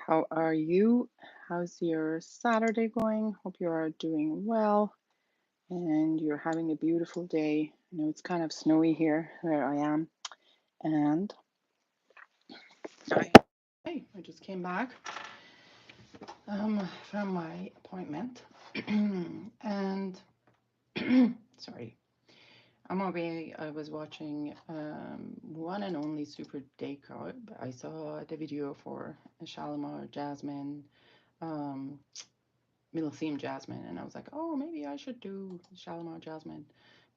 How are you? How's your Saturday going? Hope you are doing well and you're having a beautiful day. I know it's kind of snowy here where I am. And I just came back from my appointment. And sorry, I was watching one and only Super Decor. I saw the video for Shalimar Jasmine. Um, Millesime Jasmine, and I was like, oh, maybe I should do Shalimar Jasmine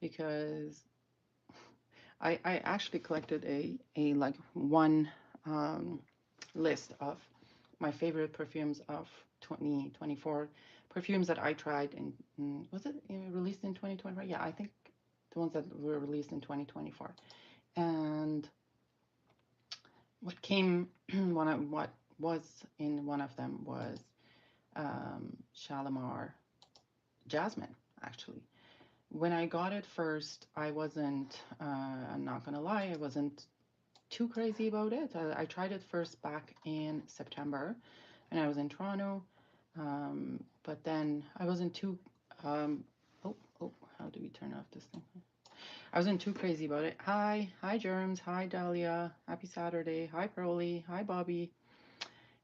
because I actually collected a like one um, list of my favorite perfumes of 2024 perfumes that I tried was it released in 2024? Yeah, I think the ones that were released in 2024. And what came what was in one of them was Shalimar Jasmine, actually. When I got it first, I wasn't, I'm not gonna lie, I wasn't too crazy about it. I tried it first back in September and I was in Toronto. But then I wasn't too, um, how do we turn off this thing? I wasn't too crazy about it. Hi Germs, hi Dahlia, happy Saturday, hi Pearly, hi Bobby.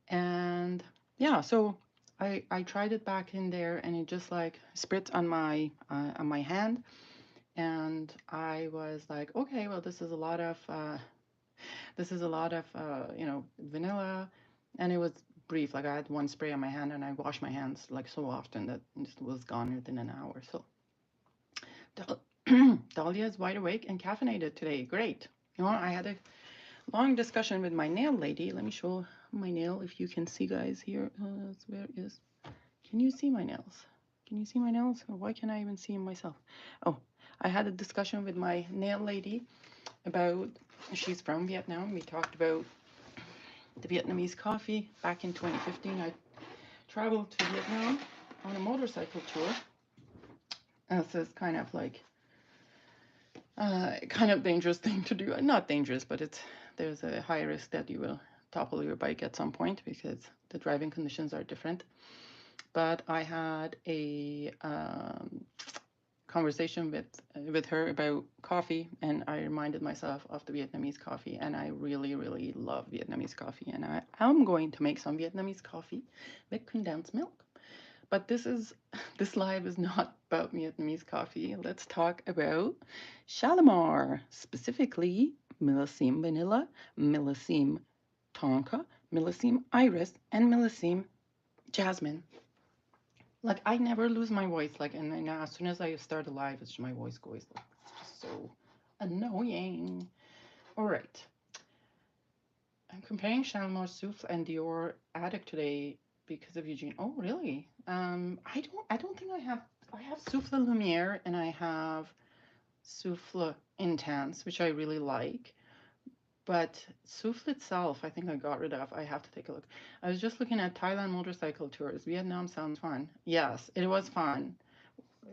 And yeah, so I tried it back in there and it just like spritz on my hand, and I was like, okay, well, this is a lot of vanilla, and it was brief. Like I had one spray on my hand, and I washed my hands like so often that it was gone within an hour. So Dahlia is wide awake and caffeinated today. Great. You know, I had a long discussion with my nail lady. Let me show my nail if you can see, guys. Here, where is? Can you see my nails? Can you see my nails? Or why can't I even see them myself? Oh, I had a discussion with my nail lady about, she's from Vietnam. We talked about the Vietnamese coffee. Back in 2015, I traveled to Vietnam on a motorcycle tour. This is kind of dangerous thing to do. Not dangerous, but there's a high risk that you will topple your bike at some point because the driving conditions are different. But I had a conversation with her about coffee, and I reminded myself of the Vietnamese coffee, and I really, really love Vietnamese coffee, and I am going to make some Vietnamese coffee with condensed milk. But this live is not about Vietnamese coffee. Let's talk about Shalimar, specifically Millesime Vanilla, Millesime Tonka, Millesime Iris, and Millesime Jasmine. Like I never lose my voice. Like, and as soon as I start a live, it's my voice goes like it's just so annoying. All right, I'm comparing Shalimar Souffle and Dior Addict today because of Eugene. Oh, really? I don't think I have. I have Souffle Lumiere and I have Souffle Intense, which I really like. But Souffle itself, I think I got rid of. I have to take a look. I was just looking at Thailand motorcycle tours. Vietnam sounds fun. Yes, it was fun.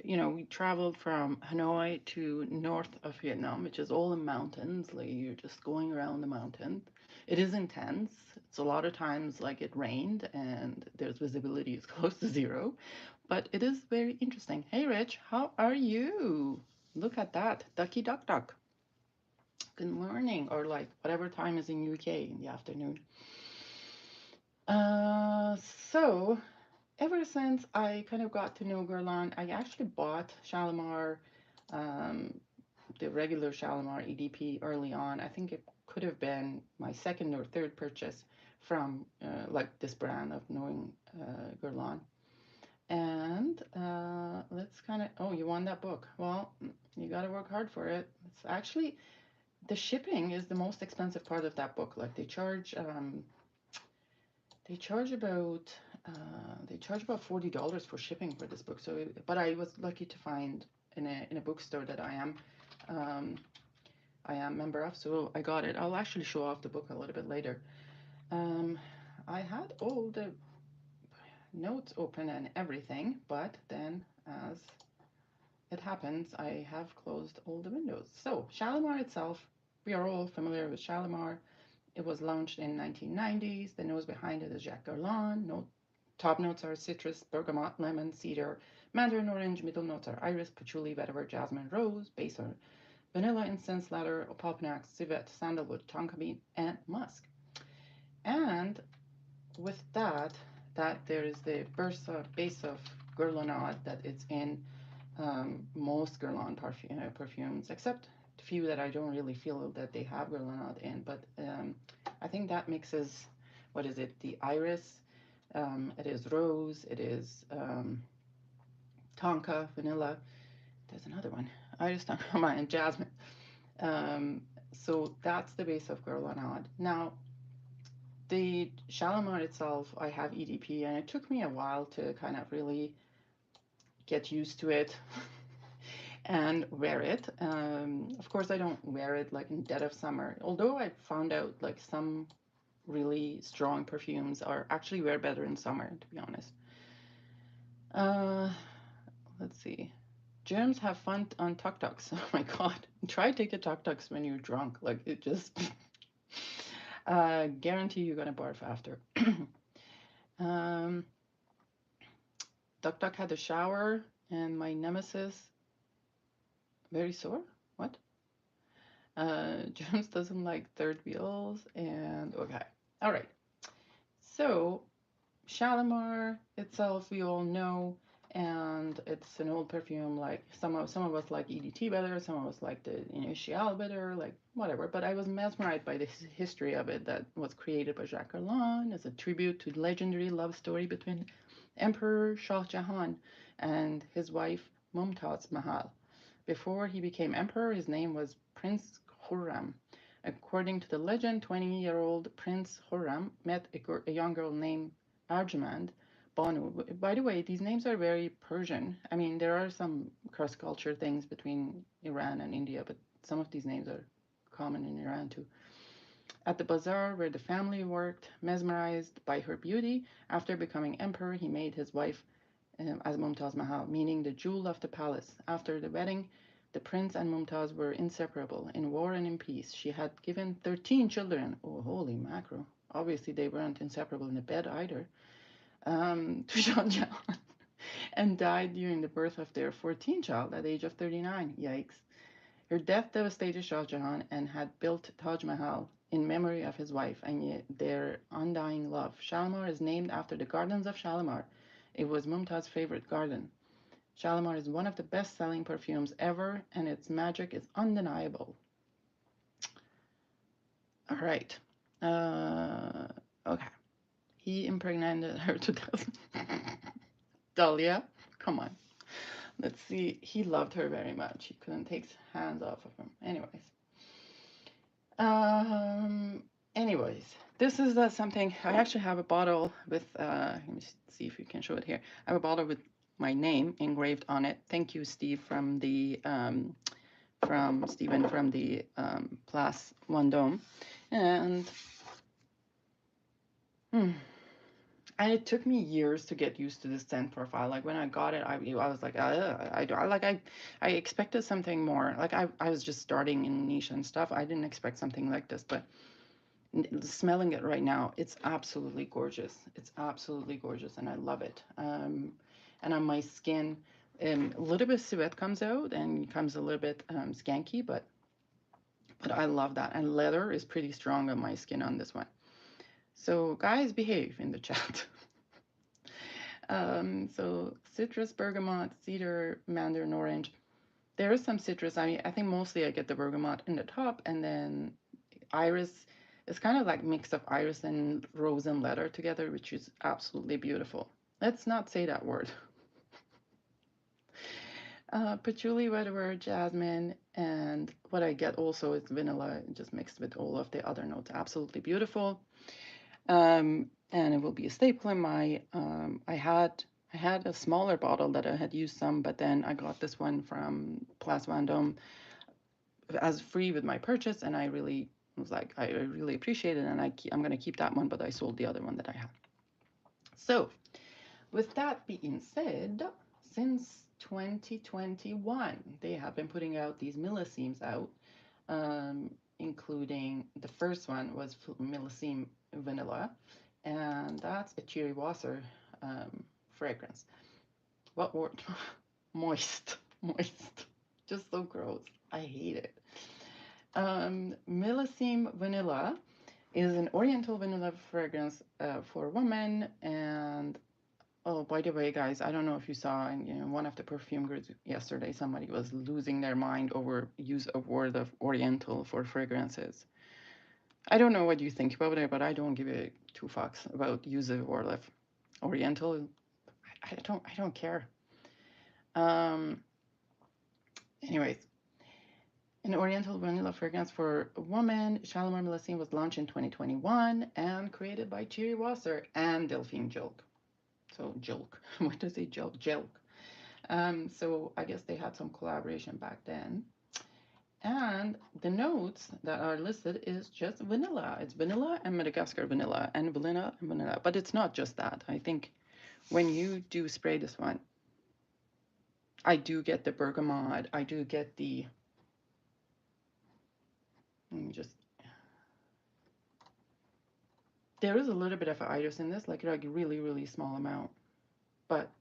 You know, we traveled from Hanoi to north of Vietnam, which is all in mountains. Like you're just going around the mountain. It is intense. It's a lot of times like it rained and there's visibility is close to zero, but it is very interesting. Hey, Rich, how are you? Look at that, ducky duck duck. Good morning, or like whatever time is in UK in the afternoon. Uh, so ever since I kind of got to know Guerlain, I actually bought Shalimar, um, the regular Shalimar EDP early on. I think it could have been my second or third purchase from like this brand of knowing Guerlain. And let's kind of, oh, you won that book. Well, you got to work hard for it. It's actually, the shipping is the most expensive part of that book. Like they charge about $40 for shipping for this book. So, but I was lucky to find in a bookstore that um, I am member of. So I got it. I'll actually show off the book a little bit later. Um, I had all the notes open and everything, but then as it happens, I have closed all the windows. So Shalimar itself, we are all familiar with Shalimar. It was launched in 1990s. The nose behind it is Jacques Guerlain. Top notes are citrus, bergamot, lemon, cedar, mandarin orange. Middle notes are iris, patchouli, vetiver, jasmine, rose. Base are vanilla, incense, ladder, opalpanax, civet, sandalwood, tonka bean, and musk. And with that, there is the base of Guerlain that it's in most Guerlain perfumes, except a few that I don't really feel that they have Guerlain in. But I think that mixes, what is it? The iris, it is rose, it is tonka, vanilla. There's another one, iris, tonka, and jasmine. So that's the base of Guerlain. Now, the Shalimar itself, I have EDP, and it took me a while to kind of really get used to it and wear it. Of course, I don't wear it like in dead of summer, although I found out like some really strong perfumes are actually wear better in summer, to be honest. Let's see. Germs have fun on tuk-tuks. Oh my god. Try take a tuk-tuks when you're drunk. Like it just guarantee you're gonna barf after. Tuk-tuk had a shower and my nemesis very sore. What? James doesn't like third wheels, and okay. All right. So Shalimar itself, we all know, and it's an old perfume. Like some of us like EDT better, some of us like the Initial better, like whatever. But I was mesmerized by the history of it that was created by Jacques Guerlain as a tribute to the legendary love story between Emperor Shah Jahan and his wife Mumtaz Mahal. Before he became emperor, his name was Prince Khurram. According to the legend, 20-year-old Prince Khurram met a young girl named Arjamand Banu. By the way, these names are very Persian. I mean, there are some cross-culture things between Iran and India, but some of these names are common in Iran too. At the bazaar where the family worked, mesmerized by her beauty, after becoming emperor, he made his wife as Mumtaz Mahal, meaning the jewel of the palace. After the wedding, the prince and Mumtaz were inseparable, in war and in peace. She had given 13 children. Oh, holy mackerel. Obviously, they weren't inseparable in the bed either. To Shah Jahan, and died during the birth of their 14th child at the age of 39. Yikes. Her death devastated Shah Jahan and had built Taj Mahal in memory of his wife and yet their undying love. Shalimar is named after the gardens of Shalimar. It was Mumtaz's favorite garden. Shalimar is one of the best-selling perfumes ever, and its magic is undeniable. All right. Okay. He impregnated her to death. Dahlia, come on. Let's see. He loved her very much. He couldn't take his hands off of him. Anyways, this is something. I actually have a bottle with. Let me see if you can show it here. I have a bottle with my name engraved on it. Thank you, Steve, from Stephen from the Place Vendôme, and. And it took me years to get used to this scent profile. Like when I got it, I was like, I expected something more. Like I was just starting in niche and stuff. I didn't expect something like this, but smelling it right now, it's absolutely gorgeous. It's absolutely gorgeous, and I love it. And on my skin, a little bit of sweat comes out and comes a little bit skanky, but I love that. And leather is pretty strong on my skin on this one. So guys, behave in the chat. So citrus, bergamot, cedar, mandarin orange. There is some citrus. I mean, I think mostly I get the bergamot in the top, and then iris. It's kind of like mix of iris and rose and leather together, which is absolutely beautiful. Let's not say that word. Patchouli, vetiver, jasmine, and what I get also is vanilla, just mixed with all of the other notes. Absolutely beautiful. And it will be a staple in my. I had a smaller bottle that I had used some, but then I got this one from Place Vendôme as free with my purchase, and I really was like, I really appreciate it, and I'm gonna keep that one, but I sold the other one that I had. So, with that being said, since 2021, they have been putting out these Millesimes out including the first one was Millesime vanilla, and that's a cherry wasser fragrance. What word? Moist, moist, just so gross. I hate it. Millesime vanilla is an oriental vanilla fragrance for women. And oh, by the way, guys, I don't know if you saw in one of the perfume groups yesterday, somebody was losing their mind over use of word of oriental for fragrances. I don't know what you think about it, but I don't give a two fucks about use of word of oriental. I don't care. Um, anyways, an oriental vanilla fragrance for a woman, Shalimar Millesime was launched in 2021 and created by Thierry Wasser and Delphine Jolk. So Jolk, what does it Jolk? Jelk. So I guess they had some collaboration back then. And the notes that are listed is just vanilla. It's vanilla and Madagascar vanilla and vanilla and vanilla. But it's not just that. I think when you do spray this one, I do get the bergamot. I do get the, let me just, there is a little bit of iris in this, like a really, really small amount. But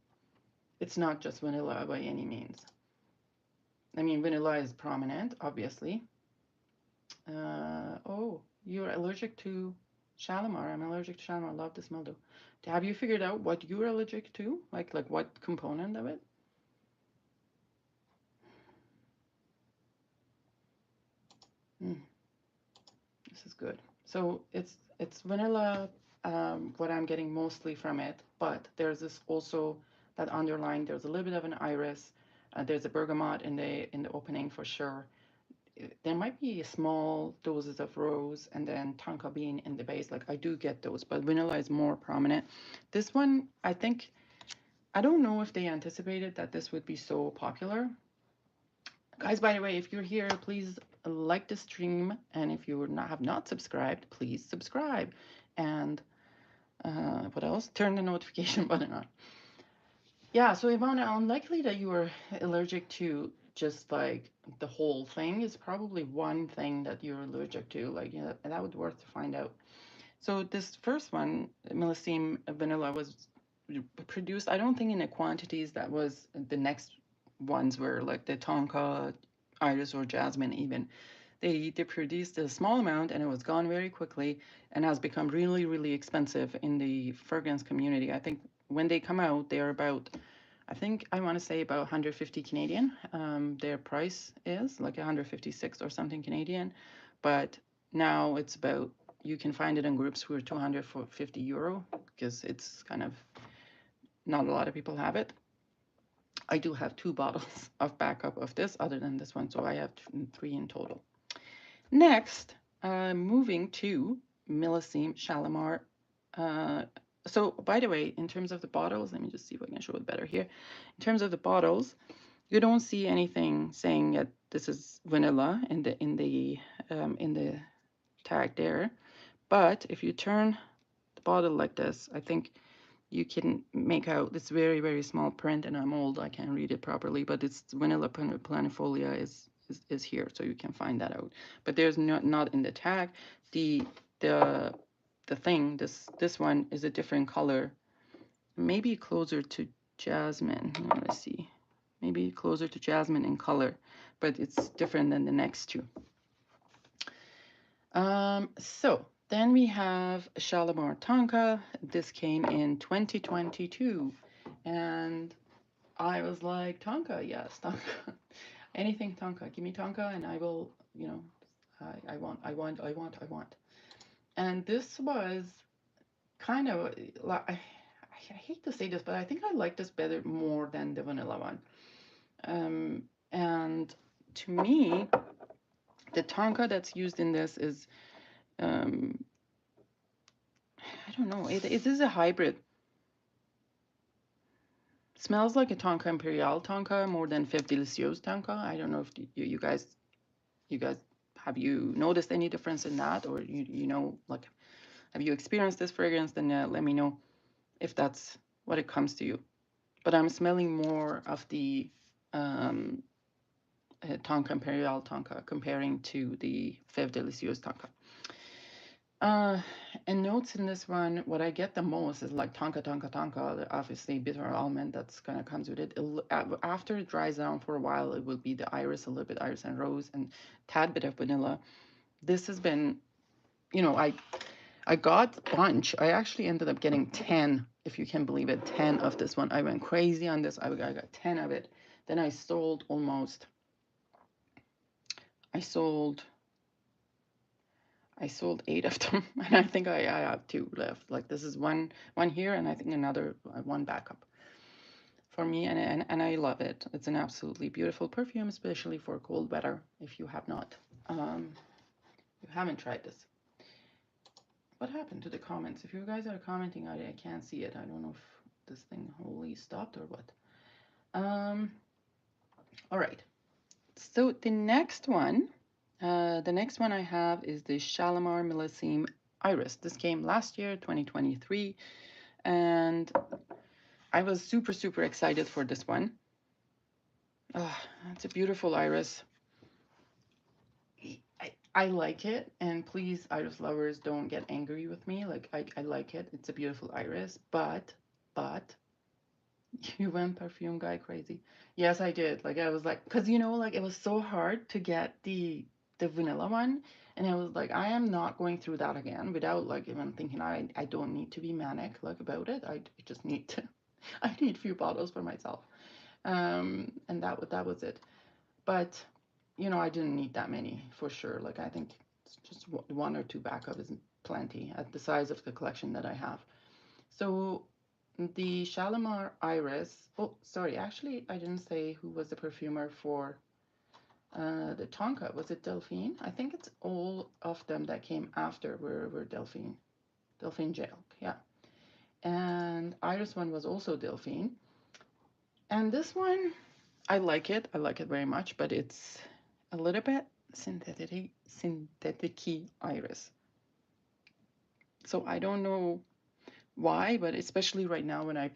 it's not just vanilla by any means. I mean, vanilla is prominent, obviously. Oh, you're allergic to Shalimar. I'm allergic to Shalimar. I love the smell though. Have you figured out what you're allergic to? Like what component of it? This is good. So it's vanilla, what I'm getting mostly from it, but there's this also that underlying, there's a little bit of an iris, there's a bergamot in the opening for sure. There might be small doses of rose and then tonka bean in the base. Like I do get those, but vanilla is more prominent. This one, I think, I don't know if they anticipated that this would be so popular. Guys, by the way, if you're here, please like the stream. And if you have not subscribed, please subscribe. And what else? Turn the notification button on. Yeah, so Ivana, unlikely that you are allergic to just like the whole thing. Is probably one thing that you're allergic to. Like, yeah, that would be worth to find out. So this first one, Millesime vanilla, was produced, I don't think in the quantities that was the next ones were like the Tonka, Iris, or Jasmine even. They produced a small amount and it was gone very quickly and has become really, really expensive in the fragrance community. I think when they come out, they're about, I think I want to say about 150 Canadian. Their price is like 156 or something Canadian, but now it's about, you can find it in groups for 250 euro because it's kind of not a lot of people have it. I do have 2 bottles of backup of this other than this one, so I have 3 in total. Next, moving to Millesime Shalimar. So by the way, in terms of the bottles, let me just see if I can show it better here. In terms of the bottles, you don't see anything saying that this is vanilla in the tag there. But if you turn the bottle like this, I think you can make out this very, very small print, and I'm old, I can't read it properly, but it's vanilla planifolia is here, so you can find that out. But there's not in the tag. The thing, this one is a different color, maybe closer to jasmine. Let's see, maybe closer to jasmine in color, but it's different than the next two. So then we have Shalimar Tonka. This came in 2022, and I was like, Tonka, yes, Tonka, anything Tonka, give me Tonka, and I will, you know, I want. And this was kind of like, I hate to say this, but I think I like this better more than the vanilla one. And to me, the Tonka that's used in this is, I don't know, it is a hybrid. Smells like a Tonka Imperial Tonka more than Fève Délicieuse Tonka. I don't know if you guys have you noticed any difference in that, or you know, like, have you experienced this fragrance? Then let me know if that's what it comes to you. But I'm smelling more of the Tonka Imperial Tonka, comparing to the Fève Délicieuse Tonka. Uh, and notes in this one, what I get the most is like Tonka, Tonka, Tonka, obviously bitter almond that's kind of comes with it. After it dries down for a while, it will be the iris, a little bit iris and rose, and tad bit of vanilla. This has been, you know, I got a bunch. I actually ended up getting 10, if you can believe it, 10 of this one. I went crazy on this. I got 10 of it. Then I sold almost, I sold 8 of them, and I think I have 2 left. Like this is one here, and I think another one backup for me, and I love it. It's an absolutely beautiful perfume, especially for cold weather. If you have not, you haven't tried this. What happened to the comments? If you guys are commenting, I can't see it. I don't know if this thing wholly stopped or what. All right. So the next one I have is the Shalimar Millesime Iris. This came last year, 2023, and I was super, super excited for this one. Oh, it's a beautiful iris. I like it, and please, iris lovers, don't get angry with me. Like, I like it. It's a beautiful iris, but you went perfume guy crazy. Yes, I did. Like, I was like, because like it was so hard to get the vanilla one, and I was like, I am not going through that again without like even thinking I don't need to be manic like about it. I just need to, I need a few bottles for myself. And that was it. But I didn't need that many for sure. Like I think it's just 1 or 2 backup is plenty at the size of the collection that I have. So the Shalimar Iris. Oh, sorry. Actually, I didn't say who was the perfumer for the Tonka. Was it Delphine? I think it's all of them that came after were Delphine. Delphine Jail. Yeah. And Iris one was also Delphine. And this one, I like it. I like it very much, but it's a little bit synthetic iris. So I don't know why, but especially right now when I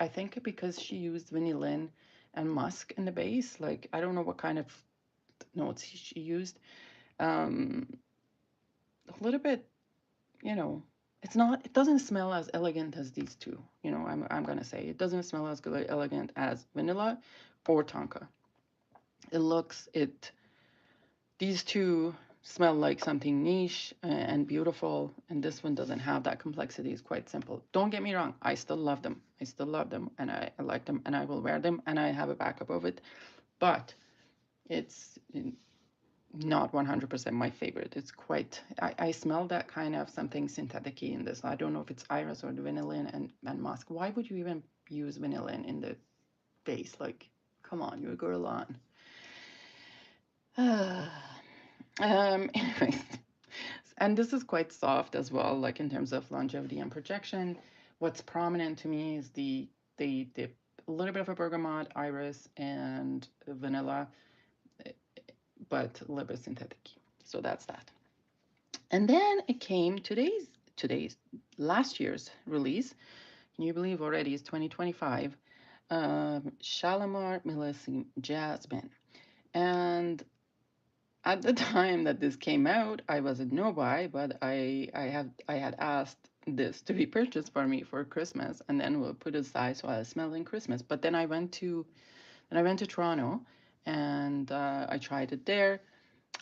think because she used vanillin and musk in the base. Like I don't know what kind of notes she used. A little bit, you know, it doesn't smell as elegant as these two. I'm gonna say it doesn't smell as good elegant as vanilla or tonka. These two smell like something niche and beautiful, and this one doesn't have that complexity. It's quite simple. Don't get me wrong, I still love them. And I like them, and I will wear them, and I have a backup of it. But it's not 100% my favorite. It's quite, I smell that kind of something synthetic in this. I don't know if it's iris or the vanillin and musk. Why would you even use vanillin in the base? Like, come on, you're a girl on. Anyways, and this is quite soft as well, like in terms of longevity and projection. What's prominent to me is the a little bit of a bergamot, iris, and vanilla, but a little bit synthetic. So that's that. And then it came today's last year's release. Can you believe already it's 2025? Shalimar Jasmine. And at the time that this came out, I wasn't no buy, but I had asked this to be purchased for me for Christmas, and then we'll put it aside so I smell in Christmas. But then I went to Toronto, and I tried it there.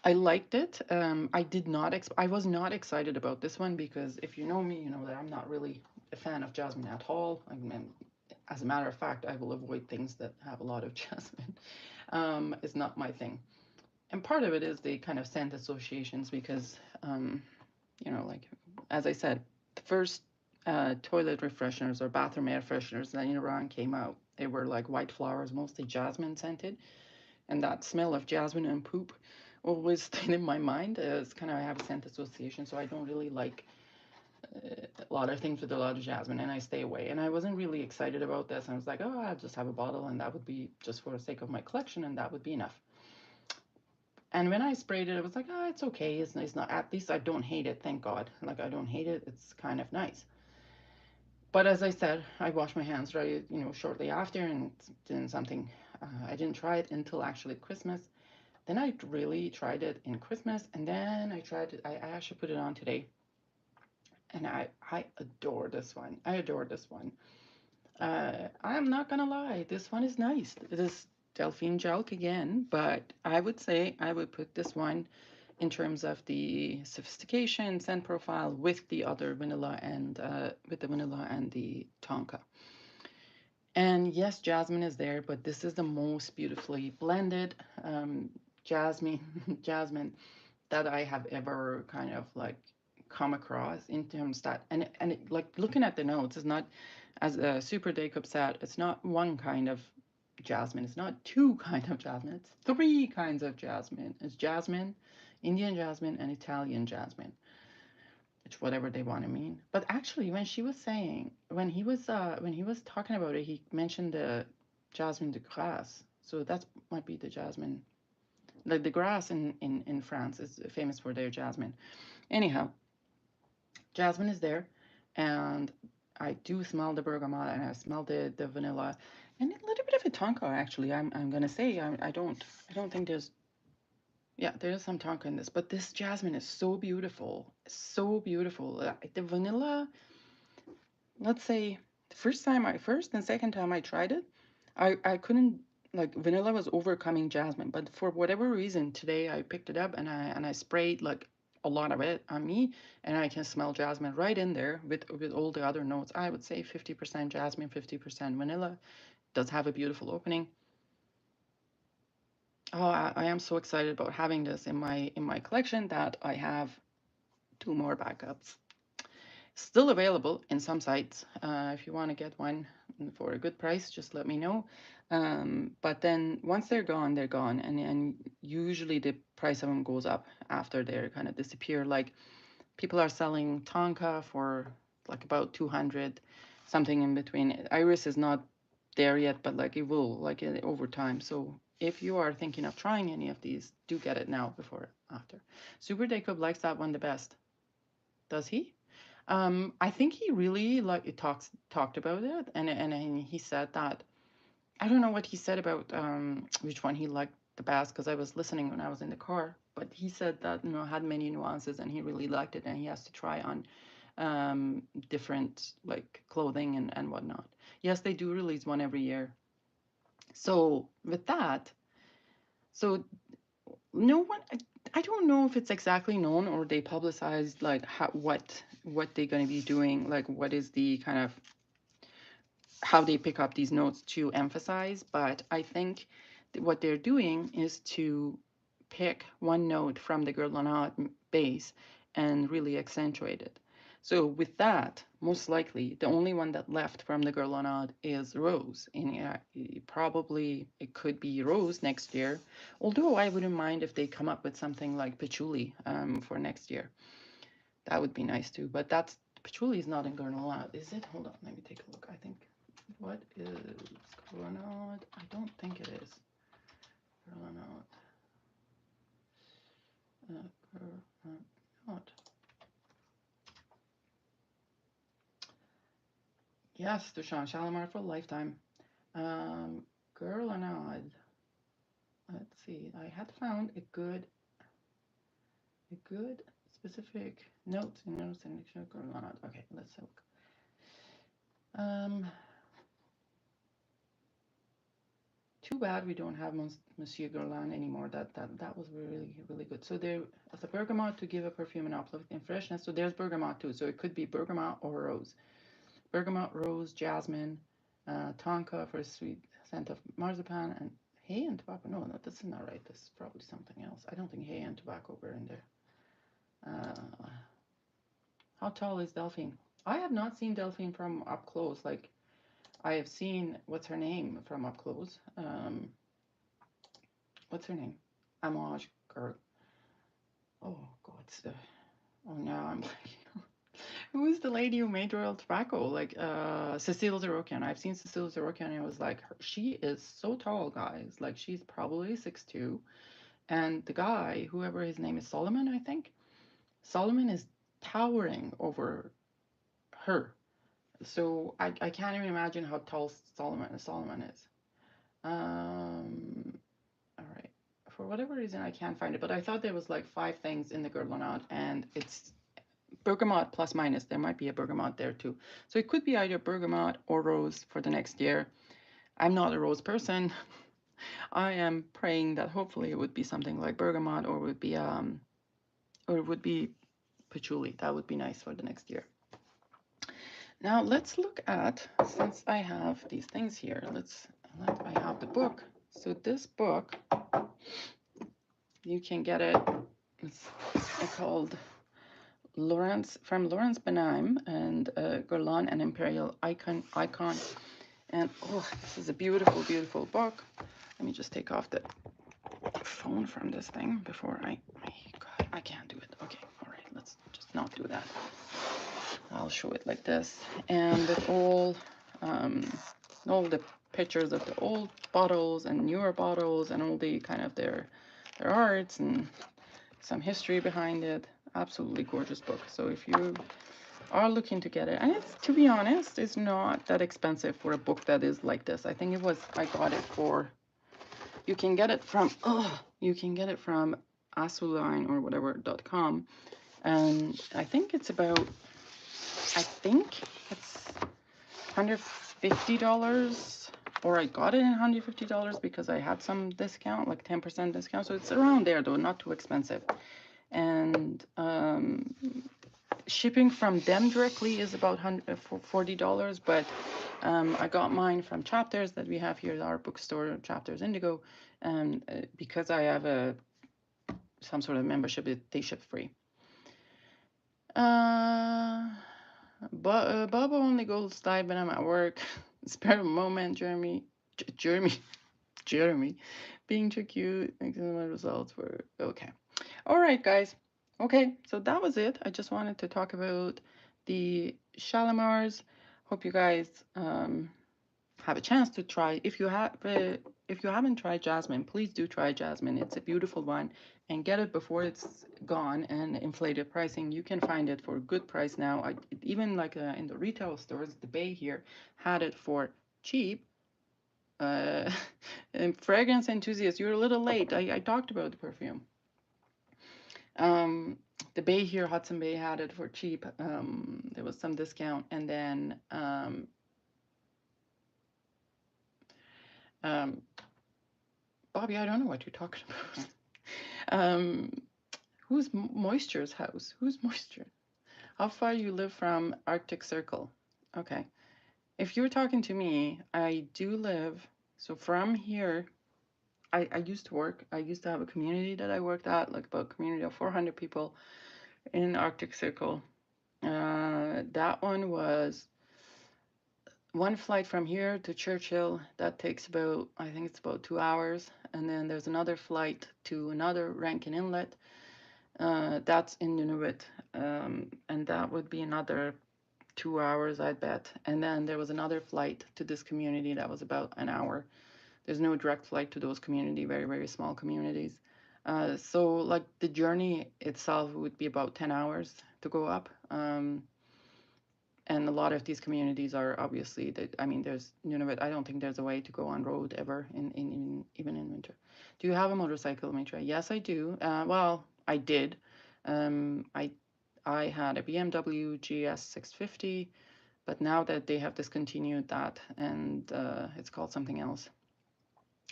I liked it. I was not excited about this one because if you know me, you know that I'm not really a fan of jasmine at all. I mean, as a matter of fact, I will avoid things that have a lot of jasmine. It's not my thing. And part of it is the kind of scent associations because, like as I said, the first toilet refresheners or bathroom air fresheners that in Iran came out, they were like white flowers, mostly jasmine scented, and that smell of jasmine and poop always stayed in my mind. It's kind of I have a scent association, so I don't really like a lot of things with a lot of jasmine, and I stay away. And I wasn't really excited about this. I was like, oh, I'll just have a bottle, and that would be just for the sake of my collection, and that would be enough. And when I sprayed it, I was like, oh, it's okay. It's not, at least I don't hate it, thank God. Like, I don't hate it. It's kind of nice. But as I said, I washed my hands right, shortly after, and it's been something I didn't try it until actually Christmas. Then I really tried it in Christmas, and then I tried it. I actually put it on today, and I adore this one. I adore this one. I'm not gonna lie, this one is nice. It is Delphine Jalk again, but I would say I would put this one in terms of the sophistication, scent profile with the other vanilla and with the vanilla and the Tonka. And yes, jasmine is there, but this is the most beautifully blended jasmine jasmine that I have ever kind of like come across in terms that and it, like looking at the notes is not as a super Jacob said, it's not one kind of jasmine, it's not two kind of jasmine, it's three kinds of jasmine. It's jasmine, Indian jasmine, and Italian jasmine. It's whatever they want to mean. But actually, when she was saying, when he was talking about it, he mentioned the jasmine de grasse. So that might be the jasmine. Like the grass in France is famous for their jasmine. Anyhow, jasmine is there, and I do smell the bergamot, and I smell the vanilla, and a little bit of a tonka. Actually, I'm gonna say I don't think there's yeah, there is some tonka in this, but this jasmine is so beautiful, so beautiful. The vanilla, let's say, the first and second time I tried it, I couldn't like vanilla was overcoming jasmine, but for whatever reason today I picked it up and I sprayed like a lot of it on me, and I can smell jasmine right in there with all the other notes. I would say 50% jasmine, 50% vanilla. Does have a beautiful opening. Oh, I am so excited about having this in my collection that I have two more backups. Still available in some sites. If you want to get one for a good price, just let me know. But then once they're gone, and usually the price of them goes up after they're kind of disappear. Like people are selling Tonka for like about 200, something in between. Iris is not there yet, but like it will like over time. So if you are thinking of trying any of these, do get it now before after. Super Jacob likes that one the best. Does he? I think he really like it talked about it, and he said that I don't know what he said about which one he liked the best because I was listening when I was in the car. But he said that had many nuances and he really liked it and he has to try on different like clothing and whatnot. Yes, they do release one every year. So with that, so no one I don't know if it's exactly known or they publicized like what they're going to be doing, like what is the kind of how they pick up these notes to emphasize, but I think what they're doing is to pick one note from the Gurlanat base and really accentuate it. So with that, most likely the only one that left from the Gurlanat is Rose. And probably it could be Rose next year. Although I wouldn't mind if they come up with something like Patchouli for next year. That would be nice too. But that's Patchouli is not in Gurlanat, is it? Hold on, let me take a look. I think what is Granada? I don't think it is. Granada. Granada. Yes, Dushan Shalimar for a lifetime. Granada. Let's see. I had found a good specific notes in notes and Granada. Okay, let's look. Too bad we don't have Monsieur Guerlain anymore. That was really really good. So there, as a bergamot to give a perfume and uplift in freshness. So there's bergamot too. So it could be bergamot or rose. Bergamot, rose, jasmine, tonka for a sweet scent of marzipan, and hay and tobacco. No, no, this is not right. This is probably something else. I don't think hay and tobacco were in there. How tall is Delphine? I have not seen Delphine from up close. Like I have seen what's her name from up close. What's her name? Amage girl. Oh God. Oh now I'm like, who is the lady who made Royal Tobacco? Like Cecile Zerokian. I've seen Cecile Zerokian and it was like she is so tall, guys. Like she's probably 6'2". And the guy, whoever his name is, Solomon, I think. Solomon is towering over her. So I can't even imagine how tall Solomon is. All right. For whatever reason, I can't find it, but I thought there was like 5 things in the Guerlainade, and it's bergamot plus minus. There might be a bergamot there too. So it could be either bergamot or rose for the next year. I'm not a rose person. I am praying that hopefully it would be something like bergamot, or it would be patchouli. That would be nice for the next year. Now let's look at, since I have these things here, I have the book. So this book, you can get it, it's called from Laurence Benheim and Guerlain, an Imperial Icon. And oh, this is a beautiful, beautiful book. Let me just take off the phone from this thing before God, I can't do it. Okay, all right, let's just not do that. I'll show it like this, and with all the pictures of the old bottles and newer bottles and all the kind of their arts and some history behind it. Absolutely gorgeous book. So if you are looking to get it, and it's, to be honest, it's not that expensive for a book that is like this. I think I got it for, you can get it from Asuline or whatever.com, and I think it's $150, or I got it in $150 because I had some discount, like 10% discount. So it's around there though, not too expensive. And shipping from them directly is about $40, but I got mine from Chapters that we have here at our bookstore, Chapters Indigo, and because I have some sort of membership, they ship free. Bubba only goes live when I'm at work. Spare a moment, Jeremy. Being too cute. My results were okay. All right, guys. Okay, so that was it. I just wanted to talk about the Shalimars. Hope you guys have a chance to try. If you haven't tried Jasmine, please do try Jasmine. It's a beautiful one, and get it before it's gone and inflated pricing. You can find it for a good price now. Even like in the retail stores, the Bay here had it for cheap. And fragrance enthusiasts, you're a little late. I talked about the perfume. The Bay here, Hudson Bay, had it for cheap. There was some discount, and then Bobby, I don't know what you're talking about. Who's Moisture's house? Who's Moisture? How far you live from Arctic Circle? Okay. If you're talking to me, I do live, so from here, I used to have a community that I worked at, like about a community of 400 people in Arctic Circle. That one was one flight from here to Churchill. That takes about, I think it's about 2 hours. And then there's another flight to another Rankin Inlet. That's in Nunavut. And that would be another 2 hours, I'd bet. And then there was another flight to this community that was about an hour. There's no direct flight to those communities, very, very small communities. So like the journey itself would be about 10 hours to go up. And a lot of these communities are obviously, there's Nunavut. I don't think there's a way to go on road ever, even in winter. Do you have a motorcycle, Mitra? Yes, I do. Well, I did. I had a BMW GS 650, but now that they have discontinued that and it's called something else,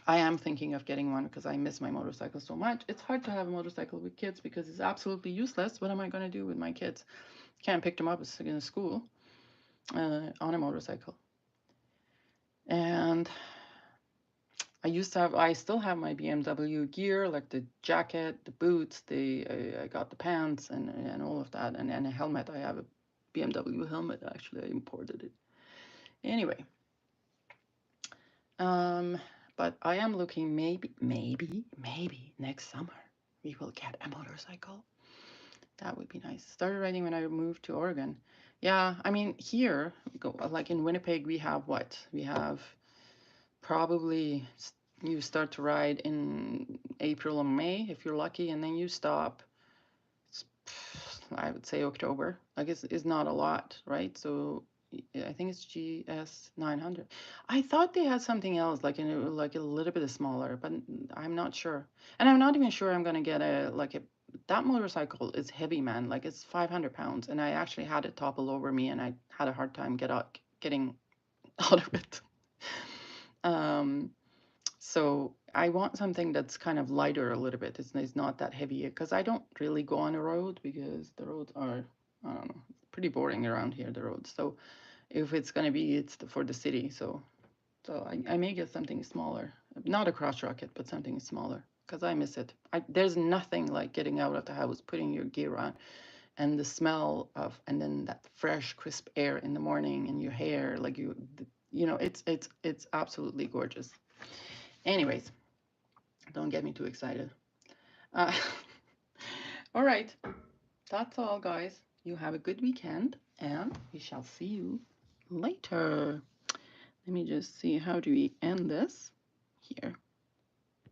I am thinking of getting one because I miss my motorcycle so much. It's hard to have a motorcycle with kids because it's absolutely useless. What am I going to do with my kids? Can't pick them up in school on a motorcycle. And I still have my BMW gear, like the jacket, the boots, I got the pants and all of that, and a helmet. I have a BMW helmet, actually. I imported it. Anyway, but I am looking, maybe next summer we will get a motorcycle. That would be nice. Started riding when I moved to Oregon. Yeah, I mean, here, like in Winnipeg, we have what? We have probably, you start to ride in April or May if you're lucky, and then you stop, I would say October. Like it's not a lot, right? So I think it's GS 900. I thought they had something else, like like a little bit smaller, but I'm not sure. And I'm not even sure I'm gonna get a like a that motorcycle is heavy, man. Like it's 500 pounds, and I actually had it topple over me, and I had a hard time getting out of it. Um, so I want something that's kind of lighter a little bit. It's not that heavy because I don't really go on the road because the roads are, I don't know, pretty boring around here, the roads. So if it's gonna be, it's for the city. So I may get something smaller, not a cross rocket, but something smaller because I miss it. There's nothing like getting out of the house, putting your gear on, and the smell of, and then that fresh, crisp air in the morning in your hair, like you know, it's absolutely gorgeous. Anyways, don't get me too excited. Uh, all right, that's all, guys. You have a good weekend, and we shall see you later. Let me just see, how do we end this? Here.